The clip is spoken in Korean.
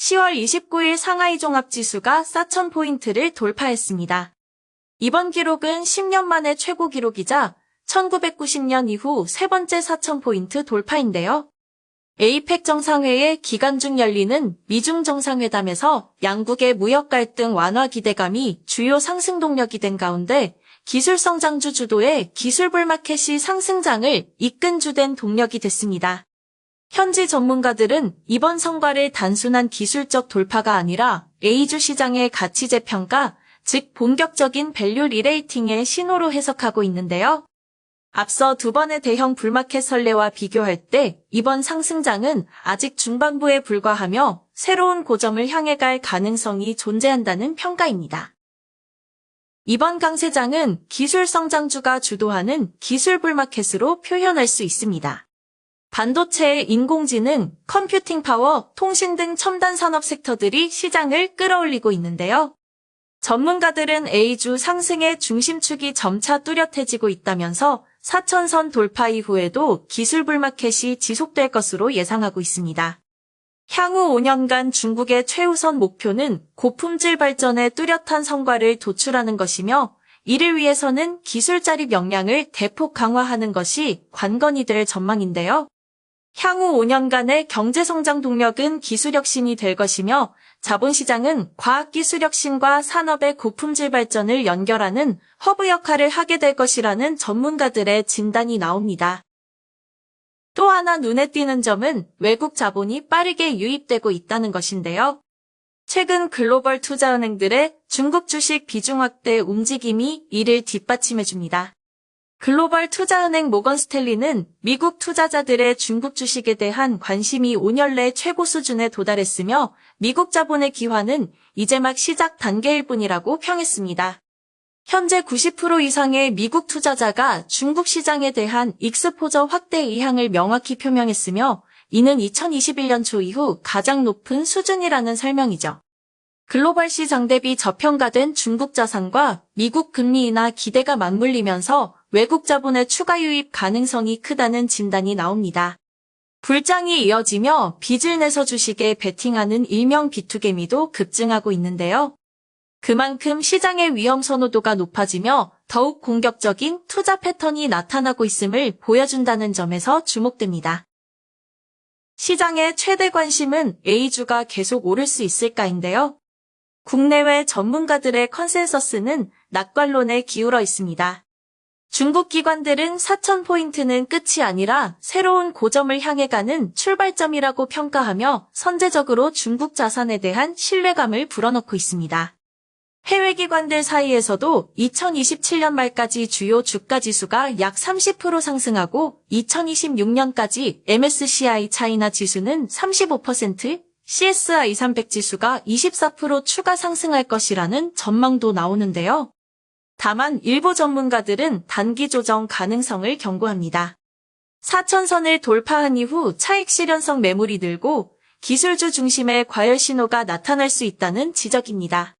10월 29일 상하이 종합지수가 4,000포인트를 돌파했습니다. 이번 기록은 10년 만에 최고 기록이자 1990년 이후 세 번째 4,000포인트 돌파인데요. 에이펙 정상회의 기간 중 열리는 미중 정상회담에서 양국의 무역 갈등 완화 기대감이 주요 상승 동력이 된 가운데 기술 성장주 주도의 기술 불마켓이 상승장을 이끈 주된 동력이 됐습니다. 현지 전문가들은 이번 성과를 단순한 기술적 돌파가 아니라 A주 시장의 가치 재평가, 즉 본격적인 밸류 리레이팅의 신호로 해석하고 있는데요. 앞서 두 번의 대형 불마켓 선례와 비교할 때 이번 상승장은 아직 중반부에 불과하며 새로운 고점을 향해 갈 가능성이 존재한다는 평가입니다. 이번 강세장은 기술 성장주가 주도하는 기술 불마켓으로 표현할 수 있습니다. 반도체, 인공지능, 컴퓨팅 파워, 통신 등 첨단 산업 섹터들이 시장을 끌어올리고 있는데요. 전문가들은 A주 상승의 중심축이 점차 뚜렷해지고 있다면서 4,000선 돌파 이후에도 기술 불마켓이 지속될 것으로 예상하고 있습니다. 향후 5년간 중국의 최우선 목표는 고품질 발전에 뚜렷한 성과를 도출하는 것이며 이를 위해서는 기술 자립 역량을 대폭 강화하는 것이 관건이 될 전망인데요. 향후 5년간의 경제성장 동력은 기술혁신이 될 것이며 자본시장은 과학기술혁신과 산업의 고품질 발전을 연결하는 허브 역할을 하게 될 것이라는 전문가들의 진단이 나옵니다. 또 하나 눈에 띄는 점은 외국 자본이 빠르게 유입되고 있다는 것인데요. 최근 글로벌 투자은행들의 중국 주식 비중 확대 움직임이 이를 뒷받침해줍니다. 글로벌 투자은행 모건스탠리는 미국 투자자들의 중국 주식에 대한 관심이 5년 내 최고 수준에 도달했으며 미국 자본의 기화는 이제 막 시작 단계일 뿐이라고 평했습니다. 현재 90% 이상의 미국 투자자가 중국 시장에 대한 익스포저 확대 의향을 명확히 표명했으며 이는 2021년 초 이후 가장 높은 수준이라는 설명이죠. 글로벌 시장 대비 저평가된 중국 자산과 미국 금리 인하 기대가 맞물리면서 외국 자본의 추가 유입 가능성이 크다는 진단이 나옵니다. 불장이 이어지며 빚을 내서 주식에 베팅하는 일명 비투개미도 급증하고 있는데요. 그만큼 시장의 위험 선호도가 높아지며 더욱 공격적인 투자 패턴이 나타나고 있음을 보여준다는 점에서 주목됩니다. 시장의 최대 관심은 A주가 계속 오를 수 있을까인데요. 국내외 전문가들의 컨센서스는 낙관론에 기울어 있습니다. 중국 기관들은 4,000포인트는 끝이 아니라 새로운 고점을 향해 가는 출발점이라고 평가하며 선제적으로 중국 자산에 대한 신뢰감을 불어넣고 있습니다. 해외 기관들 사이에서도 2027년 말까지 주요 주가 지수가 약 30% 상승하고 2026년까지 MSCI 차이나 지수는 35%, CSI 300 지수가 24% 추가 상승할 것이라는 전망도 나오는데요. 다만 일부 전문가들은 단기 조정 가능성을 경고합니다. 4,000선을 돌파한 이후 차익 실현성 매물이 늘고 기술주 중심의 과열 신호가 나타날 수 있다는 지적입니다.